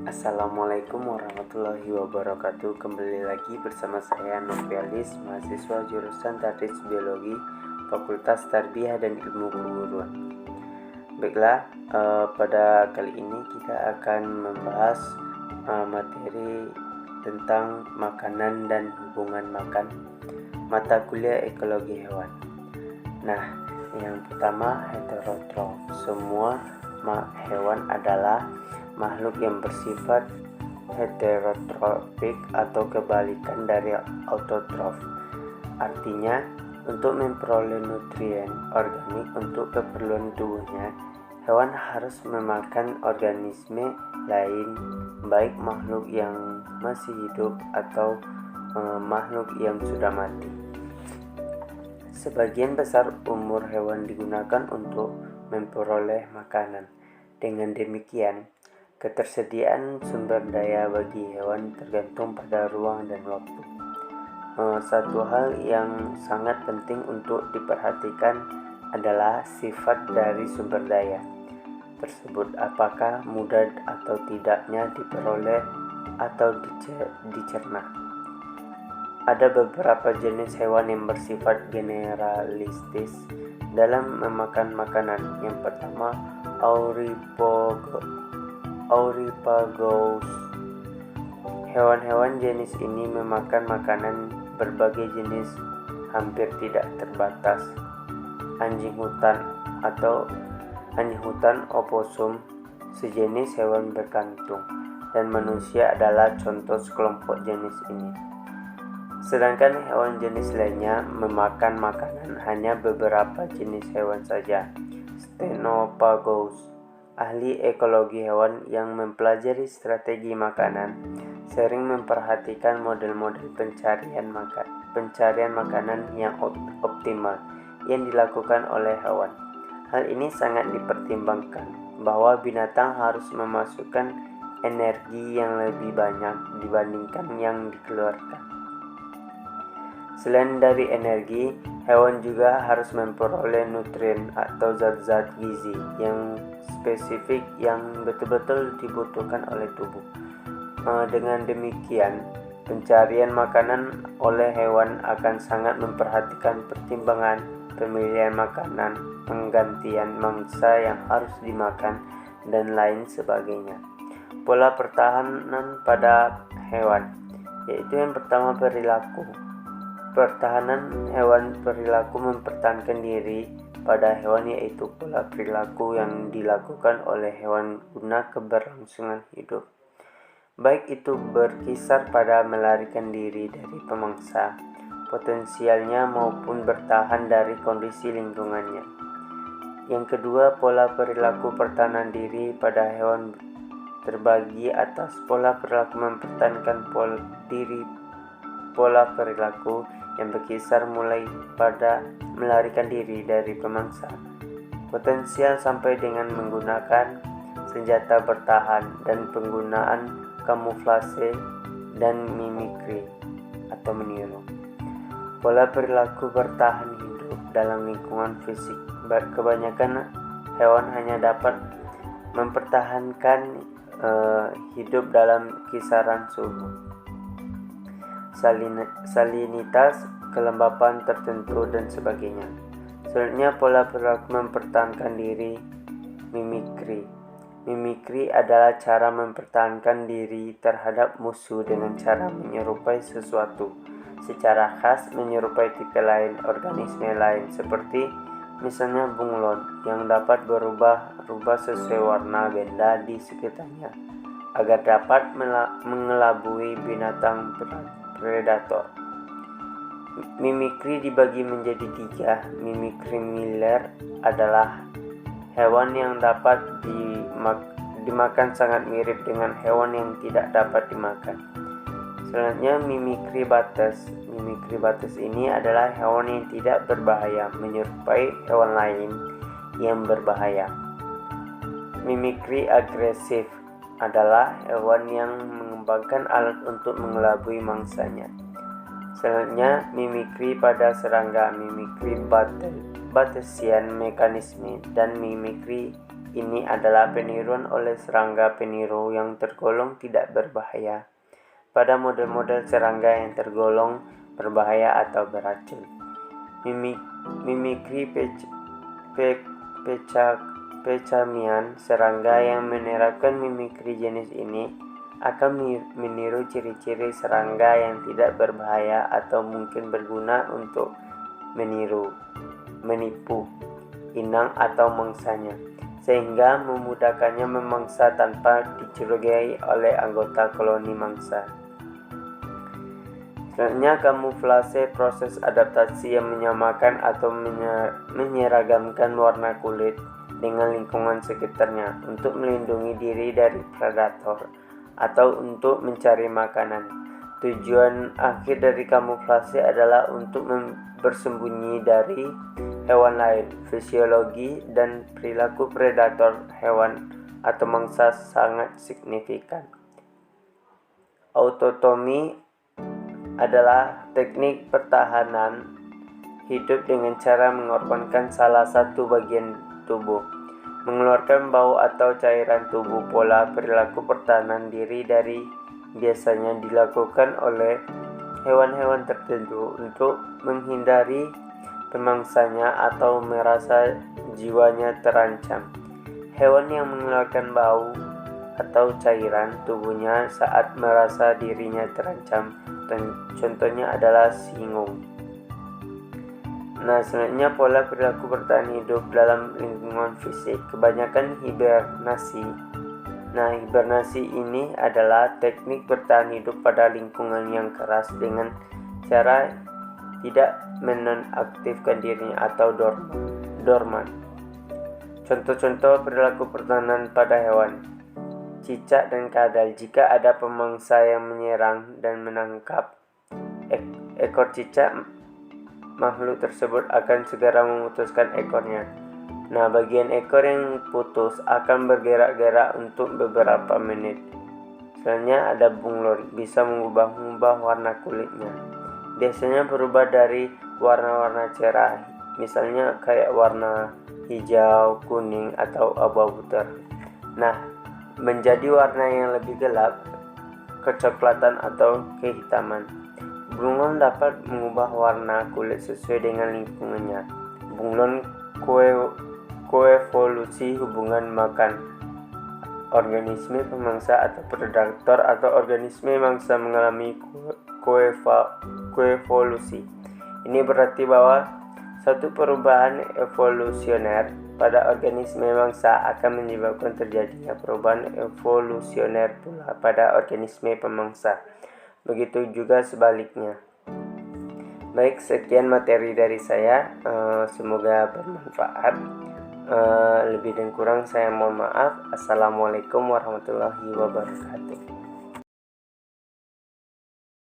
Assalamualaikum warahmatullahi wabarakatuh. Kembali lagi bersama saya Novialis, mahasiswa jurusan Tadris Biologi, Fakultas Tarbiyah dan Ilmu Keguruan. Baiklah, pada kali ini kita akan membahas materi tentang makanan dan hubungan makan, mata kuliah ekologi hewan. Nah, yang pertama, heterotrof. Semua hewan adalah makhluk yang bersifat heterotrofik atau kebalikan dari autotrof. Artinya, untuk memperoleh nutrien organik untuk keperluan tubuhnya, hewan harus memakan organisme lain, baik makhluk yang masih hidup atau makhluk yang sudah mati. Sebagian besar umur hewan digunakan untuk memperoleh makanan. Dengan demikian, ketersediaan sumber daya bagi hewan tergantung pada ruang dan waktu. Satu hal yang sangat penting untuk diperhatikan adalah sifat dari sumber daya tersebut, apakah mudah atau tidaknya diperoleh atau dicerna. Ada beberapa jenis hewan yang bersifat generalistis dalam memakan makanan. Yang pertama, Auripagous. Hewan-hewan jenis ini memakan makanan berbagai jenis hampir tidak terbatas. Anjing hutan opossum, sejenis hewan berkantung, dan manusia adalah contoh sekelompok jenis ini. Sedangkan hewan jenis lainnya memakan makanan hanya beberapa jenis hewan saja. Stenopagous, ahli ekologi hewan yang mempelajari strategi makanan, sering memperhatikan model-model pencarian makanan yang optimal yang dilakukan oleh hewan. Hal ini sangat dipertimbangkan bahwa binatang harus memasukkan energi yang lebih banyak dibandingkan yang dikeluarkan. Selain dari energi, hewan juga harus memperoleh nutrien atau zat-zat gizi yang spesifik yang betul-betul dibutuhkan oleh tubuh. Dengan demikian, pencarian makanan oleh hewan akan sangat memperhatikan pertimbangan pemilihan makanan, penggantian mangsa yang harus dimakan, dan lain sebagainya. Pola pertahanan pada hewan, yaitu yang pertama perilaku. Pertahanan hewan perilaku mempertahankan diri pada hewan, yaitu pola perilaku yang dilakukan oleh hewan guna keberlangsungan hidup. Baik itu berkisar pada melarikan diri dari pemangsa potensialnya maupun bertahan dari kondisi lingkungannya. Yang kedua, pola perilaku pertahanan diri pada hewan terbagi atas pola perilaku mempertahankan pola perilaku yang berkisar mulai pada melarikan diri dari pemangsa potensial sampai dengan menggunakan senjata bertahan dan penggunaan kamuflase dan mimikri atau meniru. Pola perilaku bertahan hidup dalam lingkungan fisik. Kebanyakan hewan hanya dapat mempertahankan hidup dalam kisaran suhu salinitas, kelembapan tertentu, dan sebagainya. Selanjutnya, pola perilaku mempertahankan diri, mimikri. Mimikri adalah cara mempertahankan diri terhadap musuh dengan cara menyerupai sesuatu secara khas, menyerupai tipe lain organisme lain, seperti misalnya bunglon yang dapat berubah sesuai warna benda di sekitarnya agar dapat mengelabui binatang predator. Mimikri dibagi menjadi 3. Mimikri Miller adalah hewan yang dapat dimakan sangat mirip dengan hewan yang tidak dapat dimakan. Selanjutnya, mimikri Bates. Mimikri Bates ini adalah hewan yang tidak berbahaya menyerupai hewan lain yang berbahaya. Mimikri agresif adalah hewan yang mengembangkan alat untuk mengelabui mangsanya. Selanjutnya, mimikri pada serangga, mimikri Batesian mekanisme, dan mimikri ini adalah peniruan oleh serangga peniru yang tergolong tidak berbahaya pada model-model serangga yang tergolong berbahaya atau beracun. Mimikri pecamian serangga yang menerapkan mimikri jenis ini akan meniru ciri-ciri serangga yang tidak berbahaya atau mungkin berguna untuk menipu inang atau mangsanya, sehingga memudahkannya memangsa tanpa dicurigai oleh anggota koloni mangsa. Selanjutnya, kamuflase, proses adaptasi yang menyamakan atau menyeragamkan warna kulit dengan lingkungan sekitarnya untuk melindungi diri dari predator atau untuk mencari makanan. Tujuan akhir dari kamuflase adalah untuk bersembunyi dari hewan lain. Fisiologi dan perilaku predator hewan atau mangsa sangat signifikan. Autotomi adalah teknik pertahanan hidup dengan cara mengorbankan salah satu bagian tubuh, mengeluarkan bau atau cairan tubuh. Pola perilaku pertahanan diri dari biasanya dilakukan oleh hewan-hewan tertentu untuk menghindari pemangsanya atau merasa jiwanya terancam. Hewan yang mengeluarkan bau atau cairan tubuhnya saat merasa dirinya terancam, contohnya adalah singung. Selanjutnya, pola perilaku bertahan hidup dalam lingkungan fisik, kebanyakan hibernasi. Hibernasi ini adalah teknik bertahan hidup pada lingkungan yang keras dengan cara tidak menonaktifkan dirinya atau dorman. Contoh-contoh perilaku pertahanan pada hewan: cicak dan kadal. Jika ada pemangsa yang menyerang dan menangkap ekor cicak, makhluk tersebut akan segera memutuskan ekornya. Bagian ekor yang putus akan bergerak-gerak untuk beberapa menit. Selanjutnya ada bunglon, bisa mengubah warna kulitnya. Biasanya berubah dari warna-warna cerah, misalnya kayak warna hijau, kuning, atau abu-abu terang, menjadi warna yang lebih gelap, kecoklatan atau kehitaman. Bunglon dapat mengubah warna kulit sesuai dengan lingkungannya. Bunglon koevolusi hubungan makan organisme pemangsa atau predator atau organisme mangsa mengalami koevolusi. Ini berarti bahwa suatu perubahan evolusioner pada organisme mangsa akan menyebabkan terjadinya perubahan evolusioner pula pada organisme pemangsa. Begitu juga sebaliknya. Baik, sekian materi dari saya. Semoga bermanfaat. Lebih dan kurang saya mohon maaf. Assalamualaikum warahmatullahi wabarakatuh.